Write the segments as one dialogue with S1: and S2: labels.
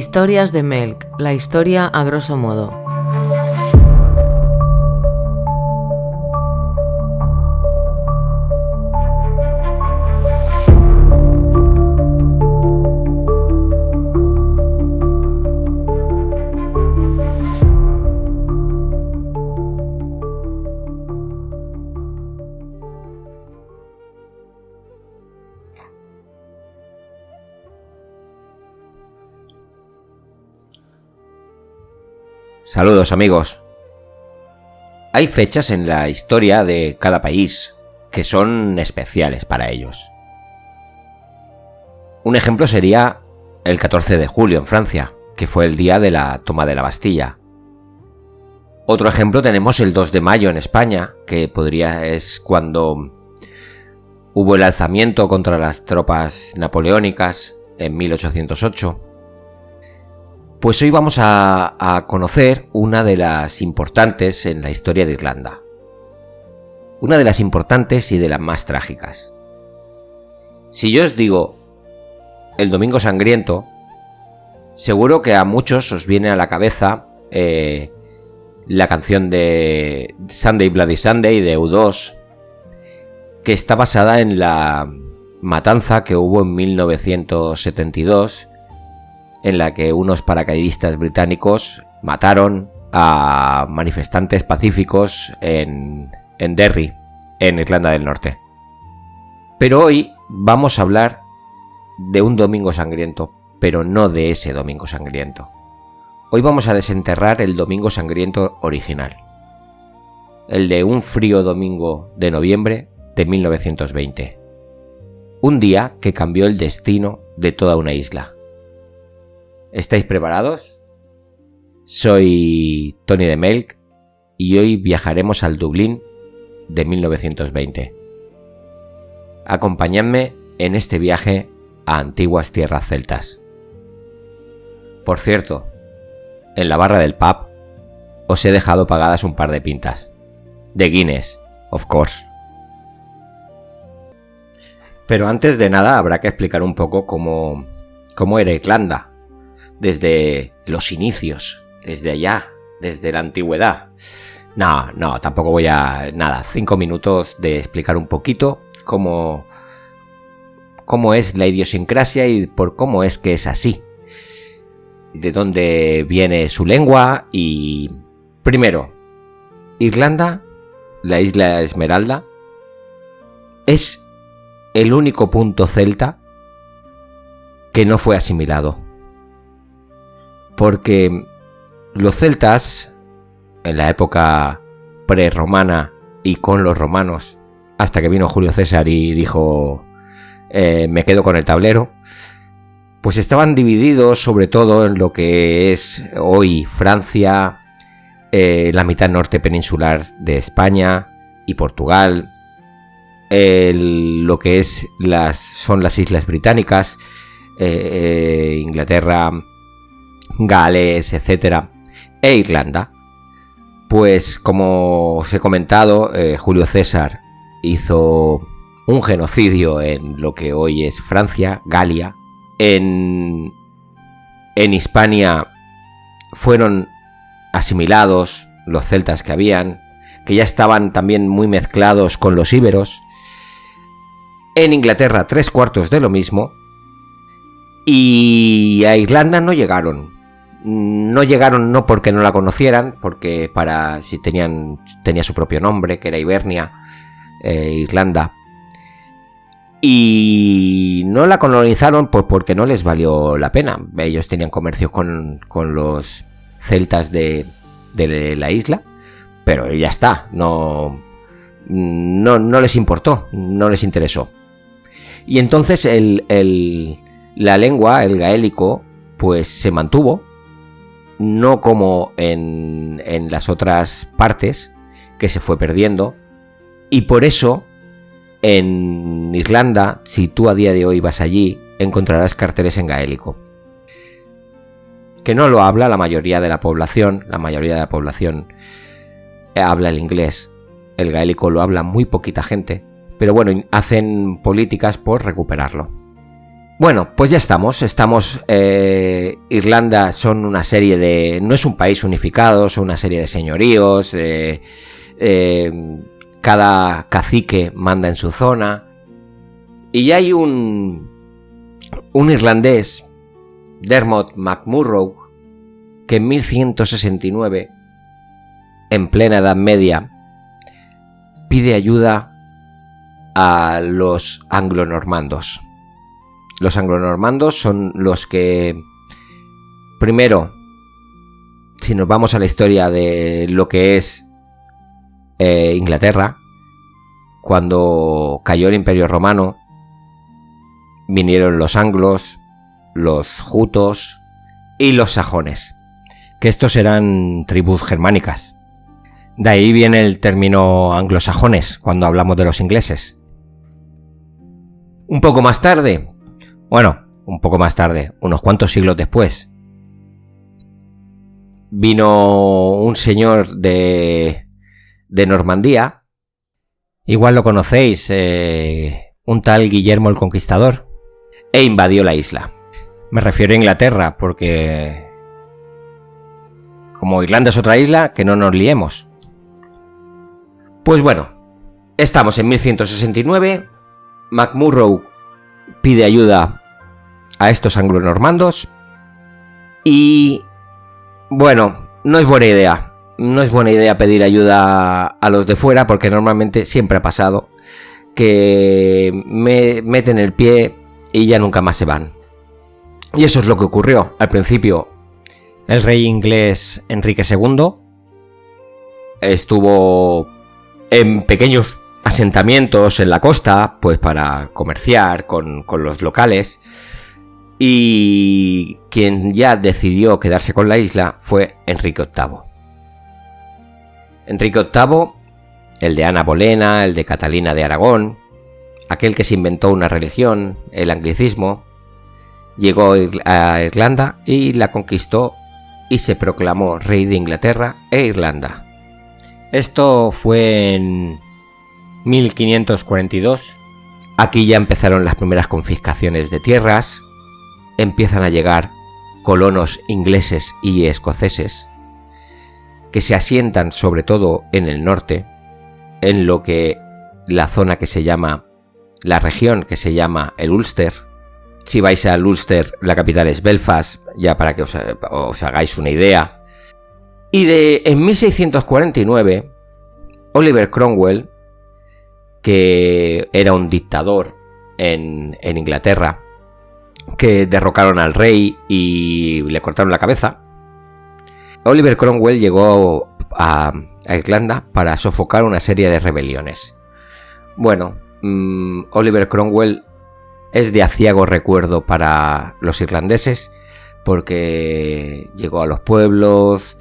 S1: Historias de Melk, la historia a grosso modo.
S2: Saludos amigos. Hay fechas en la historia de cada país que son especiales para ellos. Un ejemplo sería el 14 de julio en Francia, que fue el día de la toma de la Bastilla. Otro ejemplo tenemos el 2 de mayo en España, que es cuando hubo el alzamiento contra las tropas napoleónicas en 1808. Pues hoy vamos a conocer una de las importantes en la historia de Irlanda. Una de las importantes y de las más trágicas. Si yo os digo el Domingo Sangriento, seguro que a muchos os viene a la cabeza la canción de Sunday Bloody Sunday de U2, que está basada en la matanza que hubo en 1972, en la que unos paracaidistas británicos mataron a manifestantes pacíficos en Derry, en Irlanda del Norte. Pero hoy vamos a hablar de un Domingo Sangriento, pero no de ese Domingo Sangriento. Hoy vamos a desenterrar el Domingo Sangriento original, el de un frío domingo de noviembre de 1920. Un día que cambió el destino de toda una isla. ¿Estáis preparados? Soy Tony de Melk y hoy viajaremos al Dublín de 1920. Acompañadme en este viaje a antiguas tierras celtas. Por cierto, en la barra del pub os he dejado pagadas un par de pintas. De Guinness, of course. Pero antes de nada habrá que explicar un poco cómo era Irlanda. Desde los inicios, desde allá, desde la antigüedad. No, tampoco voy a... 5 minutos de explicar un poquito cómo es la idiosincrasia y por cómo es que es así. De dónde viene su lengua y... Primero, Irlanda, la isla Esmeralda, es el único punto celta que no fue asimilado. Porque los celtas, en la época prerromana y con los romanos, hasta que vino Julio César y dijo me quedo con el tablero, pues estaban divididos sobre todo en lo que es hoy Francia, la mitad norte peninsular de España y Portugal, lo que son las Islas Británicas, Inglaterra, Gales, etcétera, e Irlanda. Pues como os he comentado, Julio César hizo un genocidio en lo que hoy es Francia, Galia. En Hispania fueron asimilados los celtas que habían, que ya estaban también muy mezclados con los íberos. En Inglaterra 3/4 de lo mismo. Y a Irlanda no llegaron. No llegaron no porque no la conocieran, porque tenía su propio nombre, que era Hibernia, Irlanda. Y no la colonizaron pues porque no les valió la pena. Ellos tenían comercio con los celtas de la isla, pero ya está, no les importó, no les interesó. Y entonces la lengua, el gaélico, pues se mantuvo. No como en las otras partes, que se fue perdiendo. Y por eso, en Irlanda, si tú a día de hoy vas allí, encontrarás carteles en gaélico. Que no lo habla la mayoría de la población. La mayoría de la población habla el inglés. El gaélico lo habla muy poquita gente. Pero bueno, hacen políticas por recuperarlo. Bueno, pues ya estamos. Irlanda son una serie de... No es un país unificado, son una serie de señoríos. Cada cacique manda en su zona. Y hay un irlandés, Dermot MacMurrough, que en 1169, en plena Edad Media, pide ayuda a los anglonormandos. Los anglonormandos son los que, primero, si nos vamos a la historia de lo que es Inglaterra, cuando cayó el Imperio Romano, vinieron los anglos, los jutos y los sajones, que estos eran tribus germánicas. De ahí viene el término anglosajones cuando hablamos de los ingleses. Un poco más tarde, unos cuantos siglos después, vino un señor de Normandía, igual lo conocéis, un tal Guillermo el Conquistador, e invadió la isla. Me refiero a Inglaterra porque, como Irlanda es otra isla, que no nos liemos. Pues bueno, estamos en 1169, MacMurrough pide ayuda a estos anglonormandos y, bueno, no es buena idea. No es buena idea pedir ayuda a los de fuera porque normalmente siempre ha pasado que meten el pie y ya nunca más se van. Y eso es lo que ocurrió. Al principio, el rey inglés Enrique II estuvo en pequeños asentamientos en la costa, pues para comerciar con los locales. Y quien ya decidió quedarse con la isla fue Enrique VIII. Enrique VIII, el de Ana Bolena, el de Catalina de Aragón, aquel que se inventó una religión, el anglicismo, llegó a Irlanda y la conquistó y se proclamó rey de Inglaterra e Irlanda. Esto fue en 1542. Aquí ya empezaron las primeras confiscaciones de tierras, empiezan a llegar colonos ingleses y escoceses que se asientan sobre todo en el norte, en lo que la zona que se llama, la región que se llama el Ulster. Si vais al Ulster, la capital es Belfast, ya para que os hagáis una idea. Y en 1649, Oliver Cromwell, que era un dictador en Inglaterra, que derrocaron al rey y le cortaron la cabeza, Oliver Cromwell llegó a Irlanda para sofocar una serie de rebeliones. Bueno, Oliver Cromwell es de aciago recuerdo para los irlandeses porque llegó a los pueblos,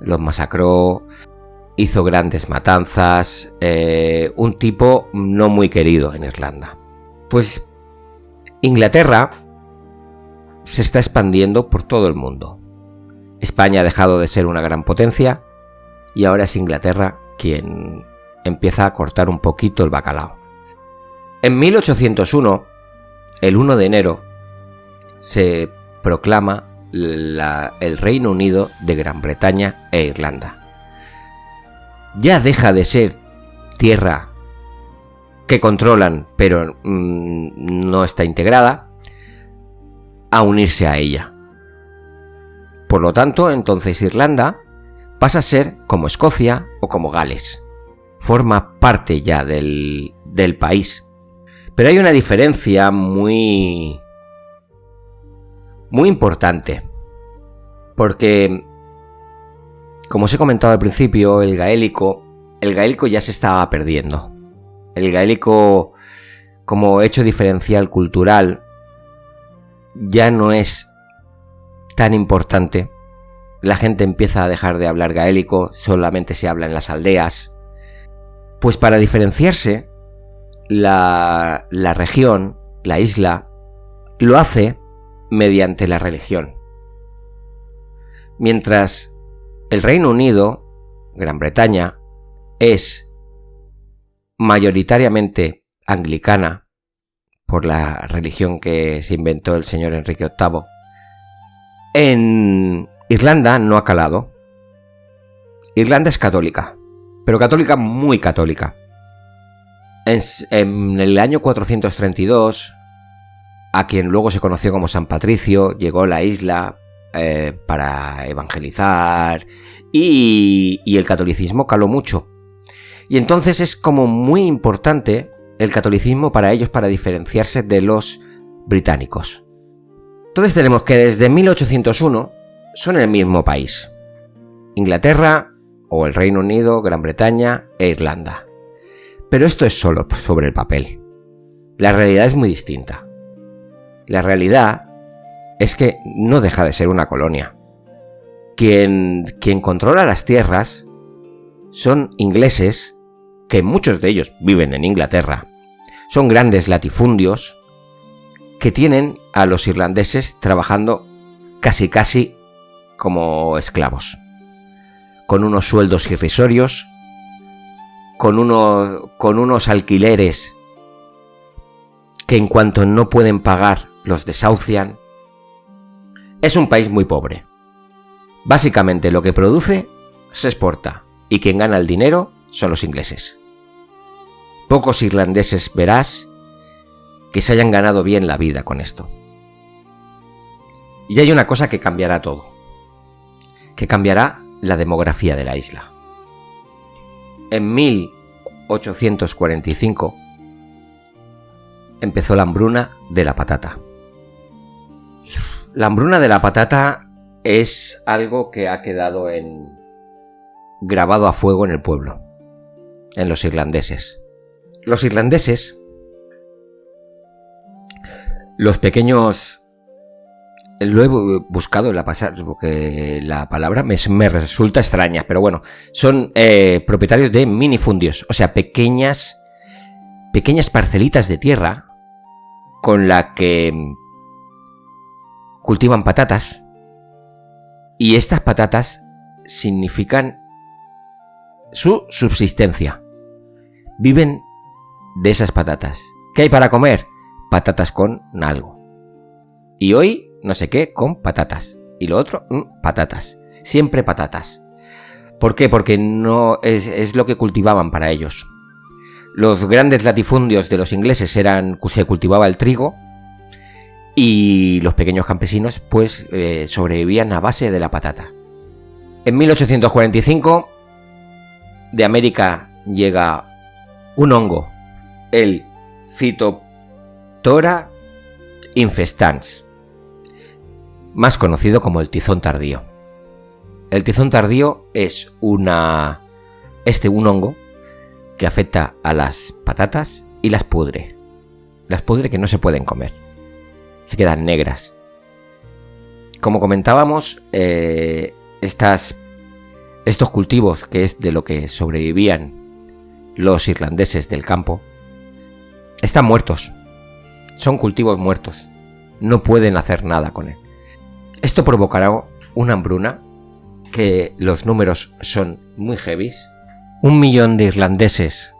S2: los masacró, hizo grandes matanzas, un tipo no muy querido en Irlanda. Pues Inglaterra se está expandiendo por todo el mundo. España ha dejado de ser una gran potencia y ahora es Inglaterra quien empieza a cortar un poquito el bacalao. En 1801, el 1 de enero, se proclama el Reino Unido de Gran Bretaña e Irlanda. Ya deja de ser tierra que controlan, pero no está integrada, a unirse a ella. Por lo tanto, entonces Irlanda pasa a ser como Escocia o como Gales. Forma parte ya del país. Pero hay una diferencia muy importante. Porque, como os he comentado al principio, el gaélico ya se estaba perdiendo. El gaélico, como hecho diferencial cultural, ya no es tan importante. La gente empieza a dejar de hablar gaélico, solamente se habla en las aldeas. Pues para diferenciarse, la región, la isla, lo hace mediante la religión. Mientras el Reino Unido, Gran Bretaña, es mayoritariamente anglicana, por la religión que se inventó el señor Enrique VIII. En Irlanda no ha calado. Irlanda es católica, pero católica muy católica. En el año 432, a quien luego se conoció como San Patricio, llegó a la isla para evangelizar y el catolicismo caló mucho. Y entonces es como muy importante el catolicismo para ellos para diferenciarse de los británicos. Entonces tenemos que desde 1801 son el mismo país. Inglaterra o el Reino Unido, Gran Bretaña e Irlanda. Pero esto es solo sobre el papel. La realidad es muy distinta. La realidad es que no deja de ser una colonia. Quien controla las tierras son ingleses, que muchos de ellos viven en Inglaterra. Son grandes latifundios que tienen a los irlandeses trabajando casi como esclavos, con unos sueldos irrisorios, con unos alquileres que en cuanto no pueden pagar los desahucian. Es un país muy pobre. Básicamente lo que produce se exporta y quien gana el dinero son los ingleses. Pocos irlandeses verás que se hayan ganado bien la vida con esto. Y hay una cosa que cambiará todo, que cambiará la demografía de la isla. En 1845 empezó la hambruna de la patata. La hambruna de la patata es algo que ha quedado grabado a fuego en el pueblo, en los irlandeses. Los irlandeses, los pequeños... Lo he buscado en la pasada porque la palabra me resulta extraña, pero bueno, son propietarios de minifundios, o sea, pequeñas parcelitas de tierra con la que cultivan patatas, y estas patatas significan su subsistencia. Viven de esas patatas. ¿Qué hay para comer? Patatas con algo. Y hoy no sé qué con patatas. Y lo otro, patatas. Siempre patatas. ¿Por qué? Porque no es lo que cultivaban para ellos. Los grandes latifundios de los ingleses se cultivaba el trigo, y los pequeños campesinos pues sobrevivían a base de la patata. En 1845 de América llega un hongo, el Phytophthora infestans, más conocido como el tizón tardío. El tizón tardío es un hongo que afecta a las patatas y las pudre. Las pudre que no se pueden comer. Se quedan negras. Como comentábamos, estos cultivos, que es de lo que sobrevivían los irlandeses del campo, están muertos. Son cultivos muertos. No pueden hacer nada con él. Esto provocará una hambruna, que los números son muy heavies. 1 millón de irlandeses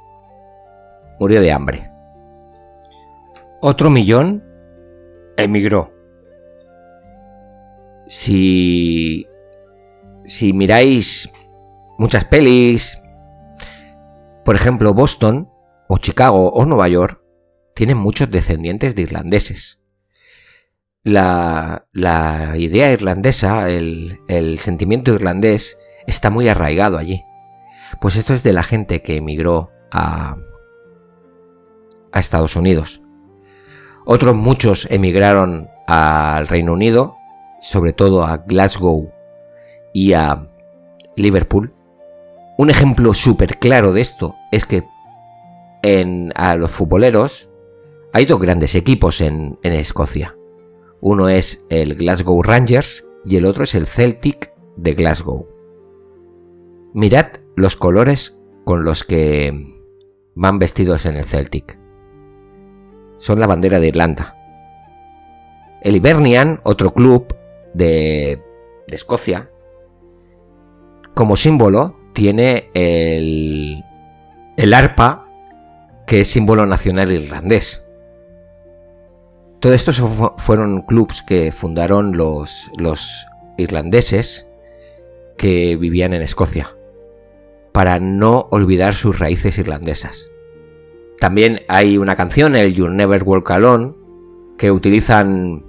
S2: murió de hambre. Otro 1 millón emigró. Si miráis muchas pelis, por ejemplo Boston o Chicago o Nueva York, tienen muchos descendientes de irlandeses. La idea irlandesa, el sentimiento irlandés está muy arraigado allí. Pues esto es de la gente que emigró a Estados Unidos. Otros muchos emigraron al Reino Unido, sobre todo a Glasgow y a Liverpool. Un ejemplo súper claro de esto es que a los futboleros hay 2 grandes equipos en Escocia. Uno es el Glasgow Rangers y el otro es el Celtic de Glasgow. Mirad los colores con los que van vestidos en el Celtic. Son la bandera de Irlanda. El Hibernian, otro club de Escocia, como símbolo tiene el arpa, que es símbolo nacional irlandés. Todo esto fueron clubs que fundaron los irlandeses que vivían en Escocia, para no olvidar sus raíces irlandesas. También hay una canción, el You'll Never Walk Alone, que utilizan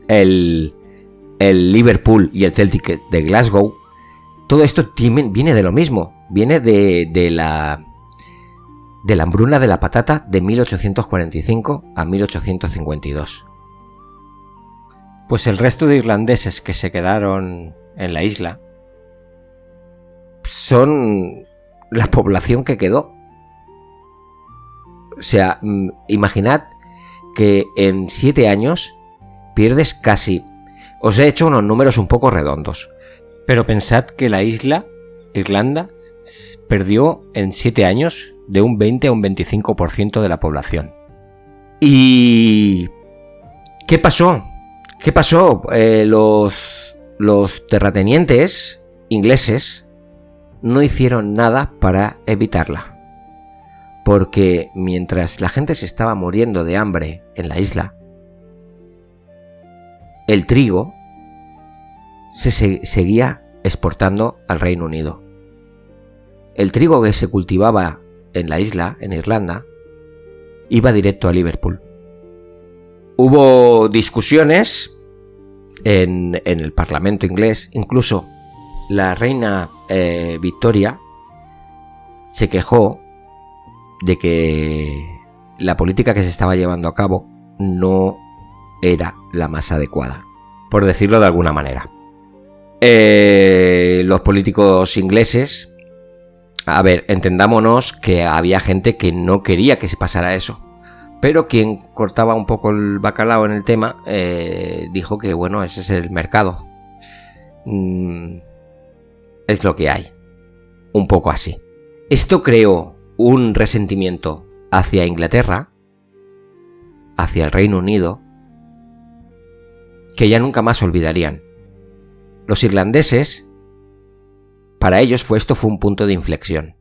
S2: el Liverpool y el Celtic de Glasgow. Todo esto viene de lo mismo, viene de la hambruna de la patata de 1845 a 1852. Pues el resto de irlandeses que se quedaron en la isla son la población que quedó. O sea, imaginad que en 7 años pierdes casi... Os he hecho unos números un poco redondos, pero pensad que la isla, Irlanda, perdió en 7 años de un 20 a un 25% de la población. ¿Y qué pasó? ¿Qué pasó? Los terratenientes ingleses no hicieron nada para evitarla. Porque mientras la gente se estaba muriendo de hambre en la isla, el trigo se seguía exportando al Reino Unido. El trigo que se cultivaba en la isla, en Irlanda, iba directo a Liverpool. Hubo discusiones en el Parlamento inglés, incluso la reina Victoria se quejó de que la política que se estaba llevando a cabo no era la más adecuada, por decirlo de alguna manera. Los políticos ingleses, a ver, entendámonos que había gente que no quería que se pasara eso, pero quien cortaba un poco el bacalao en el tema dijo que bueno, ese es el mercado, es lo que hay, un poco así. Esto creó un resentimiento hacia Inglaterra, hacia el Reino Unido, que ya nunca más olvidarían. Los irlandeses, para ellos esto fue un punto de inflexión,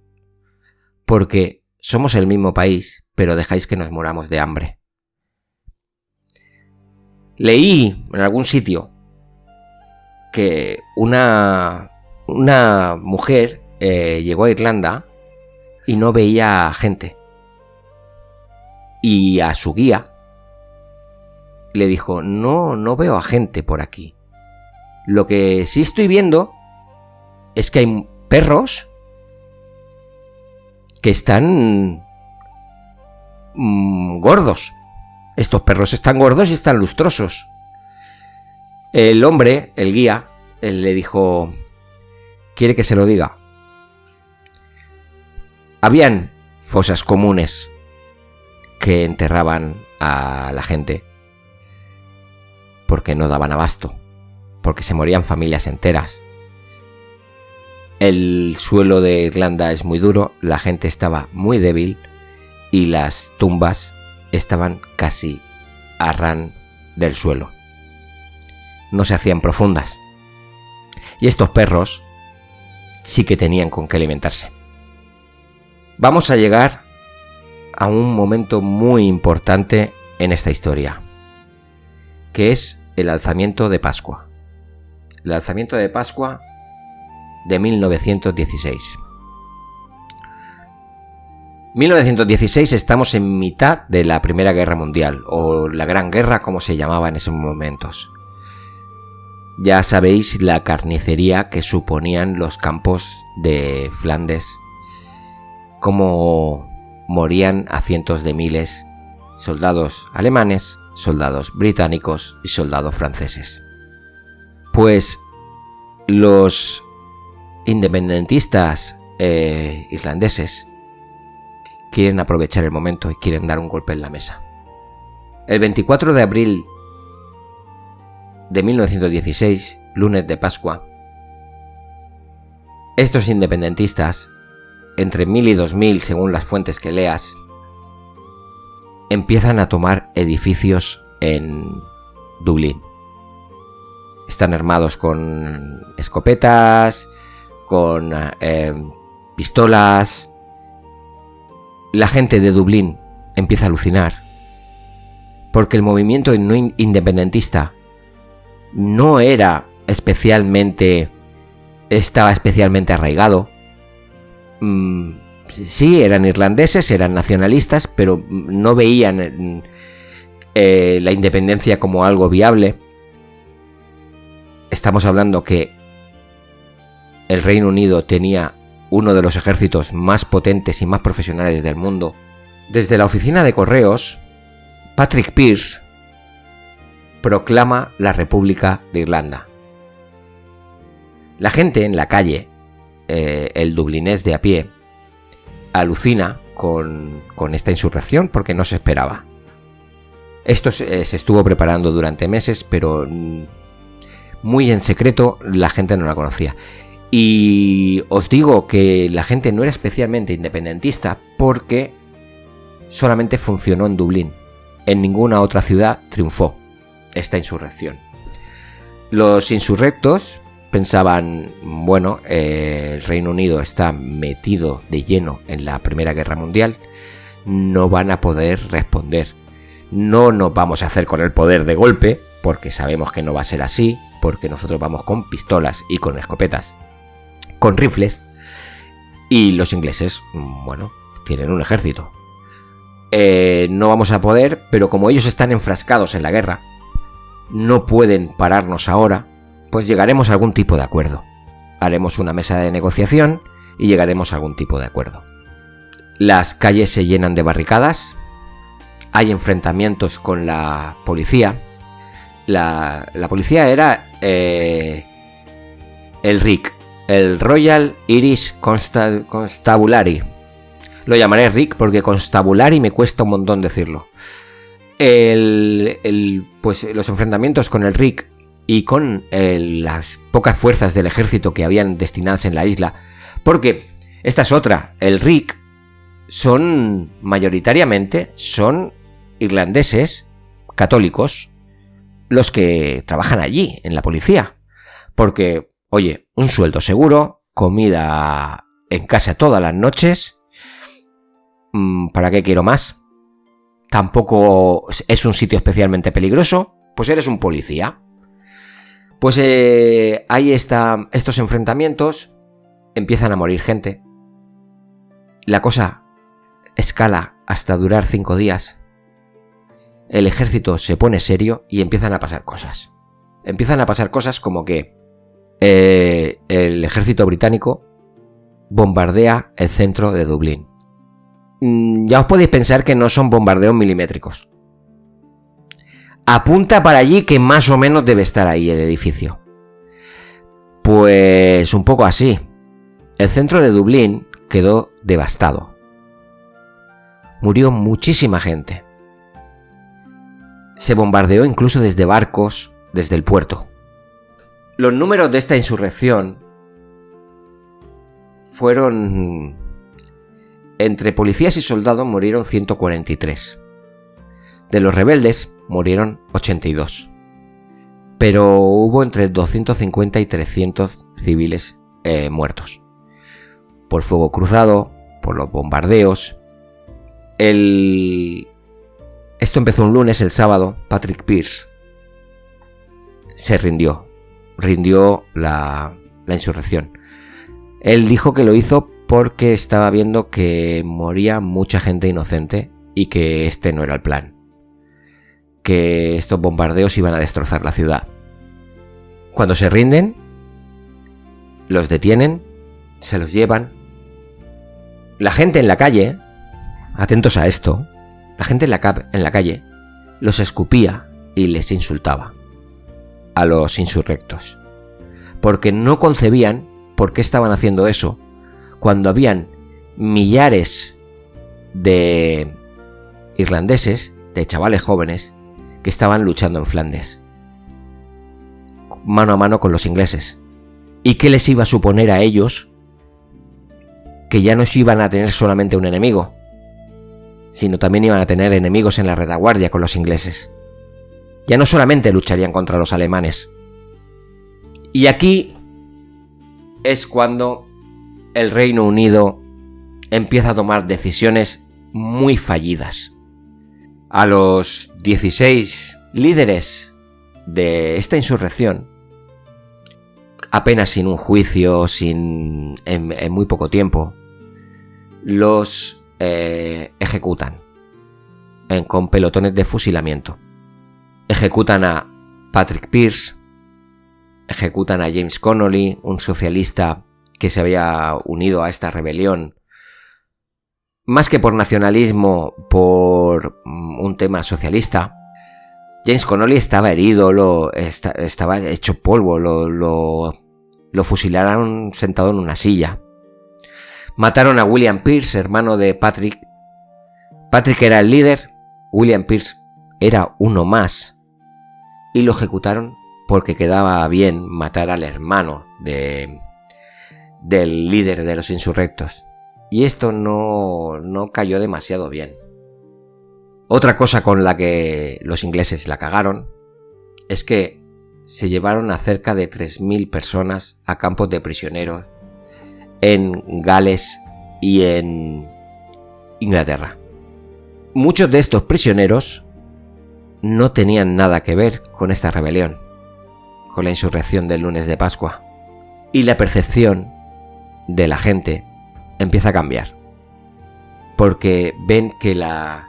S2: porque somos el mismo país, pero dejáis que nos moramos de hambre. Leí en algún sitio que una mujer llegó a Irlanda y no veía gente. Y a su guía le dijo, no veo a gente por aquí. Lo que sí estoy viendo es que hay perros que están gordos. Estos perros están gordos y están lustrosos. El hombre, el guía, él le dijo, ¿quiere que se lo diga? Habían fosas comunes que enterraban a la gente porque no daban abasto, porque se morían familias enteras. El suelo de Irlanda es muy duro, la gente estaba muy débil y las tumbas estaban casi a ran del suelo. No se hacían profundas. Y estos perros sí que tenían con qué alimentarse. Vamos a llegar a un momento muy importante en esta historia, que es el alzamiento de Pascua. El alzamiento de Pascua de 1916. 1916 estamos en mitad de la Primera Guerra Mundial, o la Gran Guerra como se llamaba en esos momentos. Ya sabéis la carnicería que suponían los campos de Flandes, cómo morían a cientos de miles soldados alemanes, soldados británicos y soldados franceses. Pues los independentistas irlandeses quieren aprovechar el momento y quieren dar un golpe en la mesa. El 24 de abril de 1916, lunes de Pascua, estos independentistas, entre 1000 y 2000 según las fuentes que leas, empiezan a tomar edificios en Dublín. Están armados con escopetas, con pistolas. La gente de Dublín empieza a alucinar porque el movimiento independentista no era estaba especialmente arraigado. Sí, eran irlandeses, eran nacionalistas, pero no veían la independencia como algo viable. Estamos hablando que el Reino Unido tenía uno de los ejércitos más potentes y más profesionales del mundo. Desde la oficina de correos, Patrick Pearse proclama la República de Irlanda. La gente en la calle, el dublinés de a pie, alucina con esta insurrección porque no se esperaba. Esto se estuvo preparando durante meses, pero muy en secreto, la gente no la conocía. Y os digo que la gente no era especialmente independentista porque solamente funcionó en Dublín. En ninguna otra ciudad triunfó esta insurrección. Los insurrectos pensaban, bueno, el Reino Unido está metido de lleno en la Primera Guerra Mundial, no van a poder responder. No nos vamos a hacer con el poder de golpe, porque sabemos que no va a ser así, porque nosotros vamos con pistolas y con escopetas, con rifles, y los ingleses, bueno, tienen un ejército. No vamos a poder, pero como ellos están enfrascados en la guerra, no pueden pararnos ahora, pues llegaremos a algún tipo de acuerdo. Haremos una mesa de negociación y llegaremos a algún tipo de acuerdo. Las calles se llenan de barricadas, hay enfrentamientos con la policía. La policía era el RIC, el Royal Irish Constabulary. Lo llamaré RIC porque Constabulary me cuesta un montón decirlo. Pues los enfrentamientos con el RIC y con las pocas fuerzas del ejército que habían destinadas en la isla, porque esta es otra, el RIC mayoritariamente son irlandeses católicos los que trabajan allí en la policía, porque, oye, un sueldo seguro, comida en casa todas las noches, ¿para qué quiero más? Tampoco es un sitio especialmente peligroso, pues eres un policía. Pues ahí está, estos enfrentamientos, empiezan a morir gente. La cosa escala hasta durar 5 días. El ejército se pone serio y empiezan a pasar cosas. Empiezan a pasar cosas como que el ejército británico bombardea el centro de Dublín. Ya os podéis pensar que no son bombardeos milimétricos. Apunta para allí que más o menos debe estar ahí el edificio. Pues un poco así. El centro de Dublín quedó devastado. Murió muchísima gente. Se bombardeó incluso desde barcos, desde el puerto. Los números de esta insurrección fueron... Entre policías y soldados murieron 143. De los rebeldes murieron 82. Pero hubo entre 250 y 300 civiles muertos. Por fuego cruzado, por los bombardeos. Esto empezó un lunes, el sábado, Patrick Pearse se rindió. Rindió la insurrección. Él dijo que lo hizo porque estaba viendo que moría mucha gente inocente y que este no era el plan. Que estos bombardeos iban a destrozar la ciudad. Cuando se rinden, los detienen, se los llevan. La gente en la calle, atentos a esto, la gente en la calle los escupía y les insultaba a los insurrectos. Porque no concebían por qué estaban haciendo eso cuando habían millares de irlandeses, de chavales jóvenes, que estaban luchando en Flandes, mano a mano con los ingleses. ¿Y qué les iba a suponer a ellos que ya no iban a tener solamente un enemigo, sino también iban a tener enemigos en la retaguardia con los ingleses? Ya no solamente lucharían contra los alemanes. Y aquí es cuando el Reino Unido empieza a tomar decisiones muy fallidas. A los 16 líderes de esta insurrección, apenas sin un juicio, en muy poco tiempo, los ejecutan con pelotones de fusilamiento. Ejecutan a Patrick Pearse, ejecutan a James Connolly, un socialista que se había unido a esta rebelión, más que por nacionalismo, por un tema socialista. James Connolly estaba herido, estaba hecho polvo, lo fusilaron sentado en una silla. Mataron a William Pearse, hermano de Patrick. Patrick era el líder, William Pearse era uno más. Y lo ejecutaron porque quedaba bien matar al hermano del líder de los insurrectos. Y esto no cayó demasiado bien. Otra cosa con la que los ingleses la cagaron es que se llevaron a cerca de 3.000 personas a campos de prisioneros en Gales y en Inglaterra. Muchos de estos prisioneros no tenían nada que ver con esta rebelión, con la insurrección del lunes de Pascua. Y la percepción de la gente empieza a cambiar, porque ven que la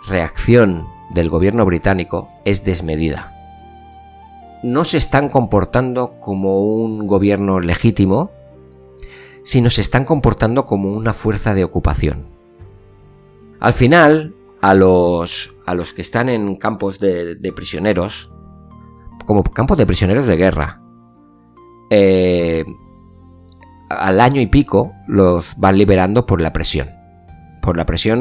S2: reacción del gobierno británico es desmedida. No se están comportando como un gobierno legítimo, sino se están comportando como una fuerza de ocupación. Al final, a los que están en campos de prisioneros, como campos de prisioneros de guerra, al año y pico los van liberando por la presión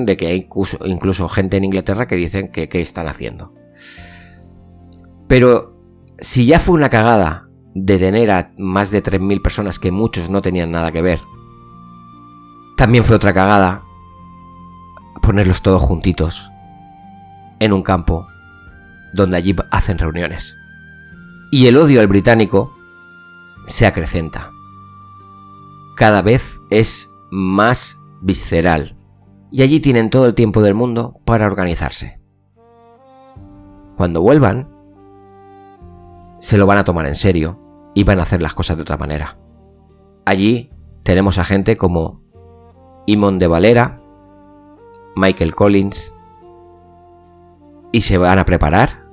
S2: de que hay incluso gente en Inglaterra que dicen que qué están haciendo. Pero si ya fue una cagada detener a más de 3.000 personas que muchos no tenían nada que ver, también fue otra cagada ponerlos todos juntitos en un campo donde allí hacen reuniones. Y el odio al británico se acrecenta. Cada vez es más visceral. Y allí tienen todo el tiempo del mundo para organizarse. Cuando vuelvan, se lo van a tomar en serio y van a hacer las cosas de otra manera. Allí tenemos a gente como Eamon de Valera, Michael Collins, y se van a preparar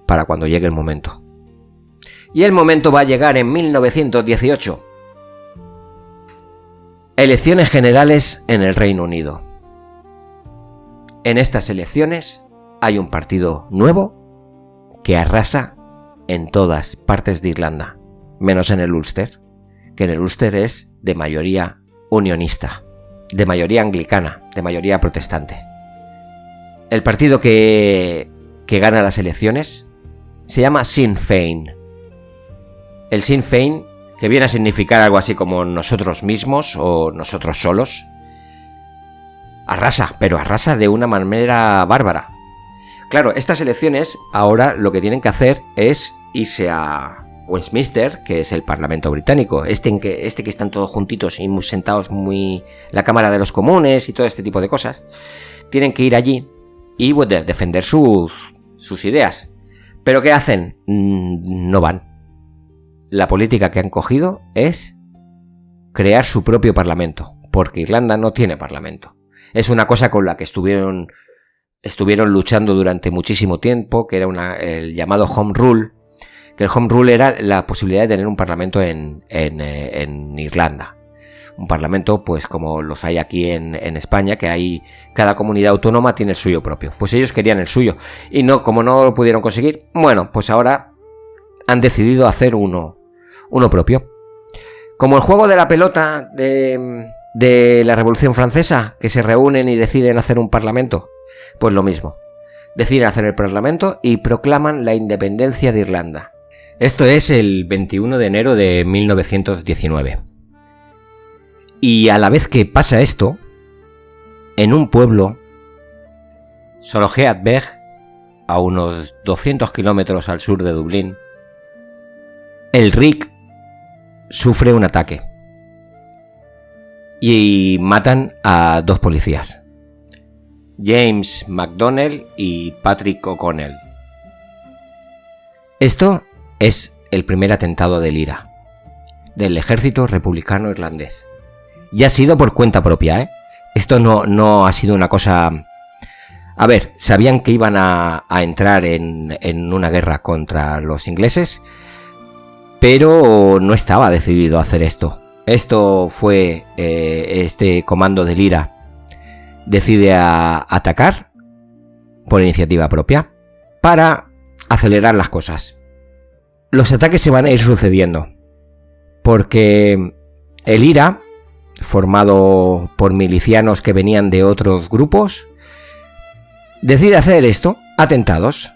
S2: para cuando llegue el momento. Y el momento va a llegar en 1918. Elecciones generales en el Reino Unido. En estas elecciones hay un partido nuevo que arrasa en todas partes de Irlanda, menos en el Ulster, que en el Ulster es de mayoría unionista, de mayoría anglicana, de mayoría protestante. El partido que gana las elecciones se llama Sinn Féin. El Sinn Féin, que viene a significar algo así como nosotros mismos o nosotros solos, arrasa, pero arrasa de una manera bárbara. Claro, estas elecciones ahora lo que tienen que hacer es irse a Westminster, que es el Parlamento británico, este que están todos juntitos y muy sentados, la Cámara de los Comunes y todo este tipo de cosas. Tienen que ir allí y defender sus ideas. ¿Pero qué hacen? No van. La política que han cogido es crear su propio parlamento, porque Irlanda no tiene parlamento. Es una cosa con la que estuvieron luchando durante muchísimo tiempo, que era el llamado Home Rule, que el Home Rule era la posibilidad de tener un parlamento en Irlanda. Un parlamento, pues como los hay aquí en España, que cada comunidad autónoma tiene el suyo propio. Pues ellos querían el suyo, y como no lo pudieron conseguir, bueno, pues ahora han decidido hacer uno propio. Como el juego de la pelota de la Revolución Francesa, que se reúnen y deciden hacer un parlamento, pues lo mismo. Deciden hacer el parlamento y proclaman la independencia de Irlanda. Esto es el 21 de enero de 1919. Y a la vez que pasa esto, en un pueblo, Soloheadbeg, a unos 200 kilómetros al sur de Dublín, el RIC sufre un ataque y matan a 2 policías. James McDonnell y Patrick O'Connell. Esto es el primer atentado del IRA, del ejército republicano irlandés. Y ha sido por cuenta propia, ¿eh? Esto no ha sido una cosa... A ver, sabían que iban a entrar en una guerra contra los ingleses, pero no estaba decidido a hacer esto. Esto fue este comando del IRA decide atacar por iniciativa propia para acelerar las cosas. Los ataques se van a ir sucediendo porque el IRA, formado por milicianos que venían de otros grupos, decide hacer esto, atentados,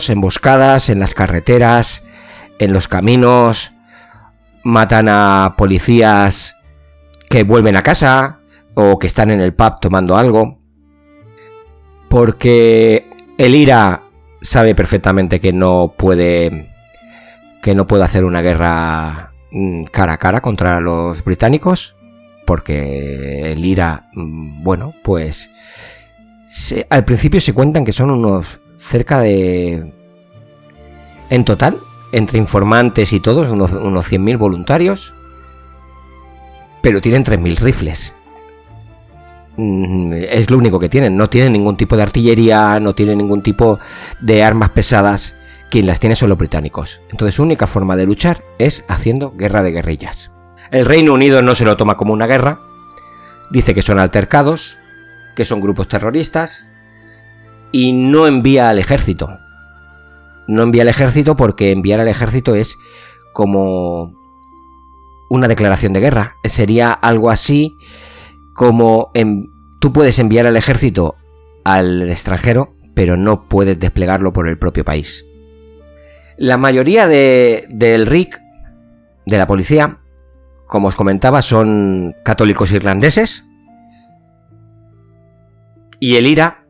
S2: emboscadas en las carreteras, en los caminos, matan a policías que vuelven a casa o que están en el pub tomando algo, porque el IRA sabe perfectamente que no puede hacer una guerra cara a cara contra los británicos, porque el IRA, bueno, pues al principio se cuentan que son unos cerca de... En total, entre informantes y todos, unos 100.000 voluntarios, pero tienen 3.000 rifles. Es lo único que tienen. No tienen ningún tipo de artillería, no tienen ningún tipo de armas pesadas. Quien las tiene son los británicos. Entonces su única forma de luchar es haciendo guerra de guerrillas. El Reino Unido no se lo toma como una guerra. Dice que son altercados, que son grupos terroristas, y no envía al ejército. No envía al ejército porque enviar al ejército es como una declaración de guerra. Sería algo así como tú puedes enviar al ejército al extranjero, pero no puedes desplegarlo por el propio país. La mayoría del RIC, de la policía, como os comentaba, son católicos irlandeses, y el IRA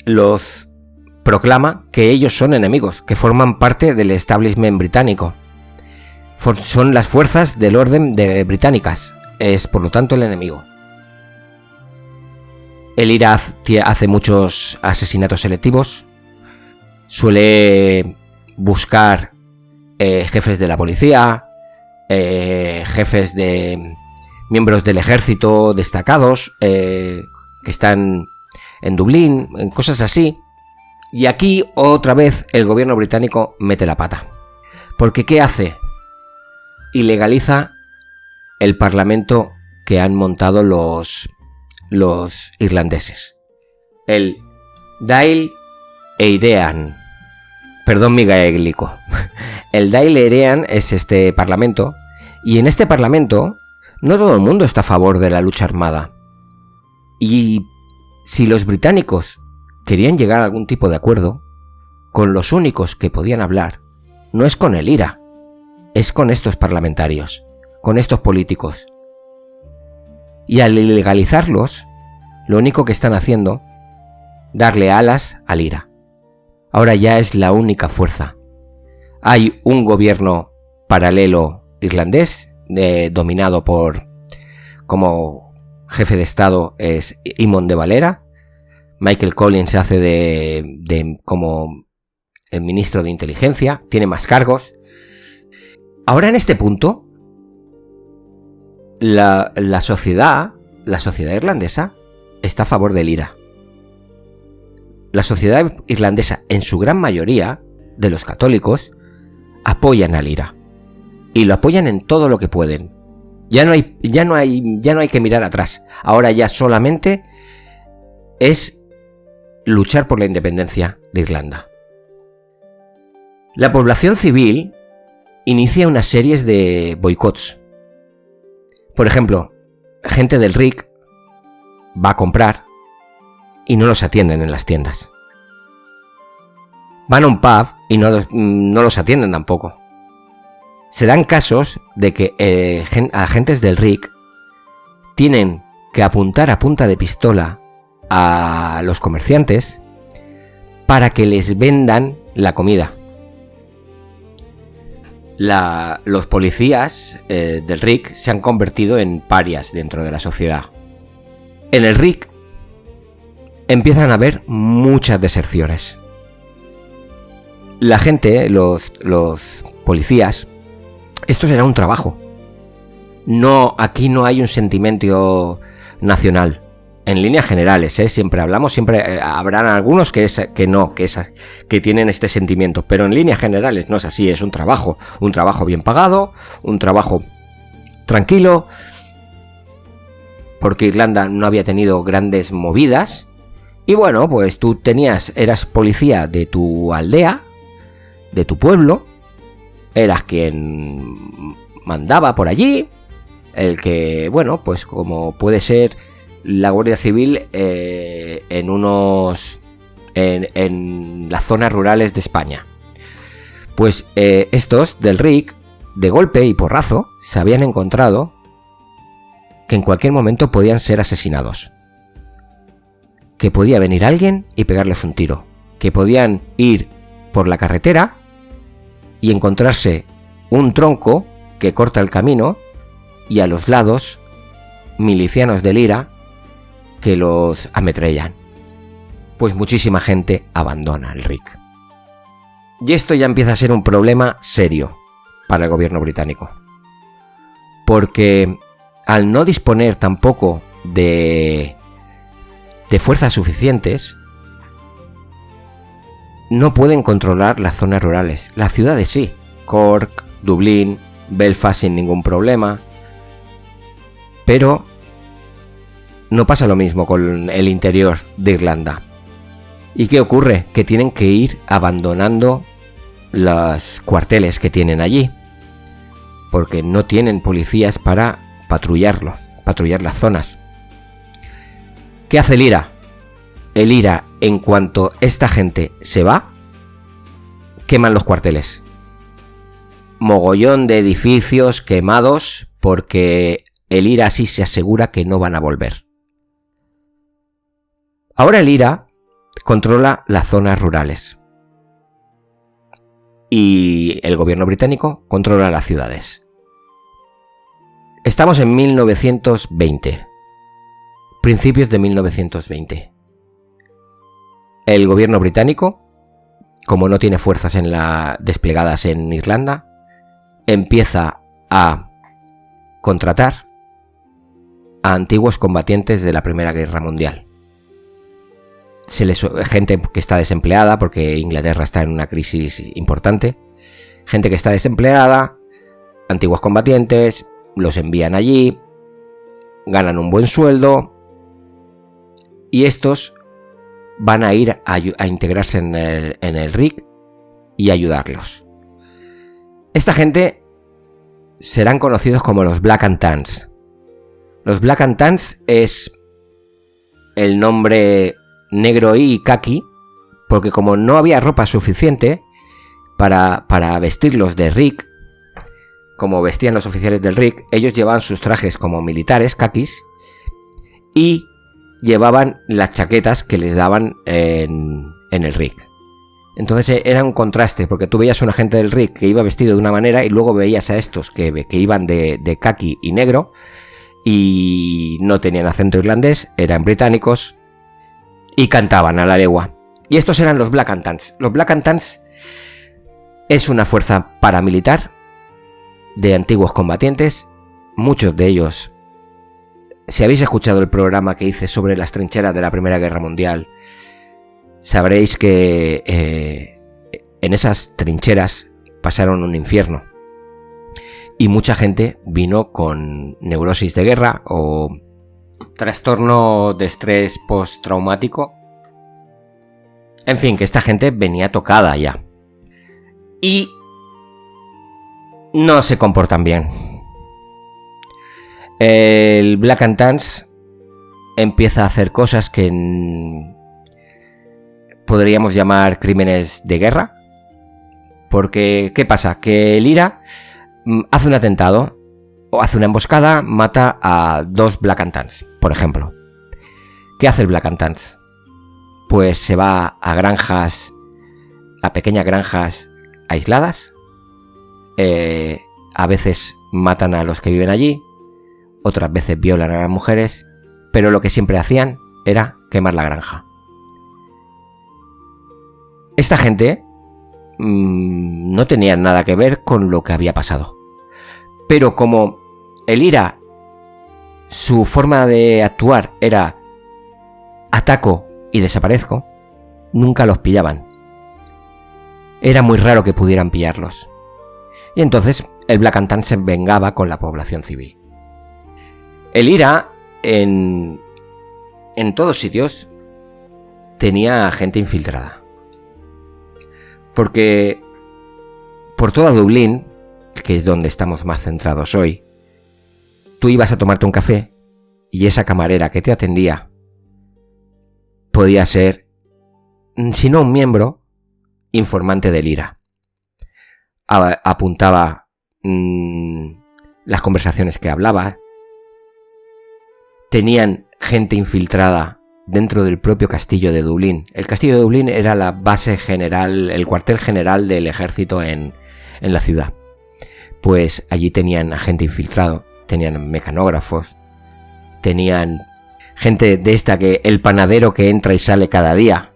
S2: los proclama que ellos son enemigos, que forman parte del establishment británico. Son las fuerzas del orden británicas, es por lo tanto el enemigo. El IRA hace muchos asesinatos selectivos, suele buscar jefes de la policía, jefes de miembros del ejército destacados que están en Dublín, en cosas así. Y aquí otra vez el gobierno británico mete la pata. Porque ¿qué hace? Ilegaliza el parlamento que han montado los irlandeses. El Dáil Éireann. Perdón mi gaélico. El Dáil Éireann es este parlamento, y en este parlamento no todo el mundo está a favor de la lucha armada. Y si los británicos querían llegar a algún tipo de acuerdo, con los únicos que podían hablar no es con el IRA, es con estos parlamentarios, con estos políticos. Y al ilegalizarlos, lo único que están haciendo, darle alas al IRA. Ahora ya es la única fuerza. Hay un gobierno paralelo irlandés, dominado por, como jefe de Estado es Eamon de Valera. Michael Collins se hace de como el ministro de inteligencia, tiene más cargos. Ahora en este punto, la sociedad irlandesa está a favor del IRA. La sociedad irlandesa, en su gran mayoría, de los católicos, apoyan al IRA. Y lo apoyan en todo lo que pueden. Ya no hay que mirar atrás. Ahora ya solamente es luchar por la independencia de Irlanda. La población civil inicia una serie de boicots. Por ejemplo, gente del RIC va a comprar y no los atienden en las tiendas. Van a un pub y no los atienden tampoco. Se dan casos de que agentes del RIC tienen que apuntar a punta de pistola a los comerciantes para que les vendan la comida. Los policías del RIC se han convertido en parias dentro de la sociedad. En el RIC, empiezan a haber muchas deserciones. La gente, los policías, esto será un trabajo. No, aquí no hay un sentimiento nacional. En líneas generales, siempre hablamos, siempre habrán algunos que tienen este sentimiento, pero en líneas generales no es así, es un trabajo bien pagado, un trabajo tranquilo, porque Irlanda no había tenido grandes movidas, y bueno, pues tú eras policía de tu aldea, de tu pueblo, eras quien mandaba por allí, el que, bueno, pues como puede ser la Guardia Civil en las zonas rurales de España. Pues estos del RIC, de golpe y porrazo, se habían encontrado que en cualquier momento podían ser asesinados. Que podía venir alguien y pegarles un tiro. Que podían ir por la carretera y encontrarse un tronco que corta el camino y a los lados milicianos del IRA que los ametrallan. Pues muchísima gente abandona el RIC. Y esto ya empieza a ser un problema serio para el gobierno británico. Porque al no disponer tampoco de fuerzas suficientes, no pueden controlar las zonas rurales. Las ciudades sí, Cork, Dublín, Belfast sin ningún problema. Pero no pasa lo mismo con el interior de Irlanda. ¿Y qué ocurre? Que tienen que ir abandonando los cuarteles que tienen allí, porque no tienen policías para patrullar las zonas. ¿Qué hace el IRA? El IRA, en cuanto esta gente se va, queman los cuarteles. Mogollón de edificios quemados, porque el IRA así se asegura que no van a volver. Ahora el IRA controla las zonas rurales y el gobierno británico controla las ciudades. Estamos en 1920, principios de 1920. El gobierno británico, como no tiene fuerzas desplegadas en Irlanda, empieza a contratar a antiguos combatientes de la Primera Guerra Mundial. Gente que está desempleada, porque Inglaterra está en una crisis importante. Gente que está desempleada, antiguos combatientes, los envían allí, ganan un buen sueldo y estos van a ir a integrarse en el RIC y ayudarlos. Esta gente serán conocidos como los Black and Tans. Los Black and Tans es el nombre negro y caqui, porque como no había ropa suficiente para vestirlos de RIC, como vestían los oficiales del RIC, ellos llevaban sus trajes como militares, caquis, y llevaban las chaquetas que les daban en el RIC. Entonces era un contraste, porque tú veías a un agente del RIC que iba vestido de una manera y luego veías a estos que iban de caqui y negro y no tenían acento irlandés, eran británicos y cantaban a la legua. Y estos eran los Black and Tans. Los Black and Tans es una fuerza paramilitar de antiguos combatientes, muchos de ellos. Si habéis escuchado el programa que hice sobre las trincheras de la Primera Guerra Mundial, sabréis que en esas trincheras pasaron un infierno. Y mucha gente vino con neurosis de guerra o trastorno de estrés postraumático. En fin, que esta gente venía tocada ya. Y no se comportan bien. El Black and Tans empieza a hacer cosas que podríamos llamar crímenes de guerra. Porque, ¿qué pasa? Que el IRA hace un atentado o hace una emboscada, mata a 2 Black and Tans, por ejemplo. ¿Qué hace el Black and Tans? Pues se va a granjas, a pequeñas granjas aisladas. A veces matan a los que viven allí, otras veces violan a las mujeres, pero lo que siempre hacían era quemar la granja. Esta gente no tenía nada que ver con lo que había pasado. Pero como el IRA, su forma de actuar era ataco y desaparezco, nunca los pillaban. Era muy raro que pudieran pillarlos. Y entonces el Black and Tan se vengaba con la población civil. El IRA en todos sitios tenía gente infiltrada. Porque por toda Dublín, que es donde estamos más centrados hoy, tú ibas a tomarte un café y esa camarera que te atendía podía ser, si no un miembro, informante del IRA. Apuntaba las conversaciones que hablaba. Tenían gente infiltrada dentro del propio castillo de Dublín. El castillo de Dublín era la base general, el cuartel general del ejército en la ciudad. Pues allí tenían a gente infiltrado, tenían mecanógrafos, tenían gente de esta que el panadero que entra y sale cada día,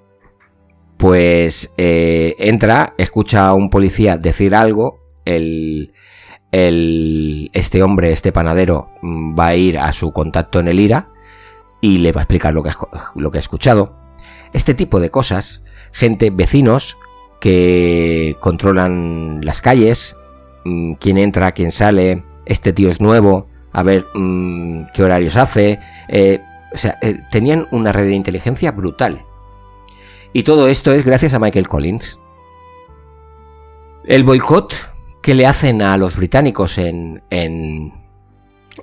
S2: pues entra, escucha a un policía decir algo, este hombre, este panadero, va a ir a su contacto en el IRA y le va a explicar lo que ha escuchado. Este tipo de cosas, gente, vecinos que controlan las calles, quién entra, quién sale, este tío es nuevo, a ver qué horarios hace, tenían una red de inteligencia brutal. Y todo esto es gracias a Michael Collins. El boicot que le hacen a los británicos en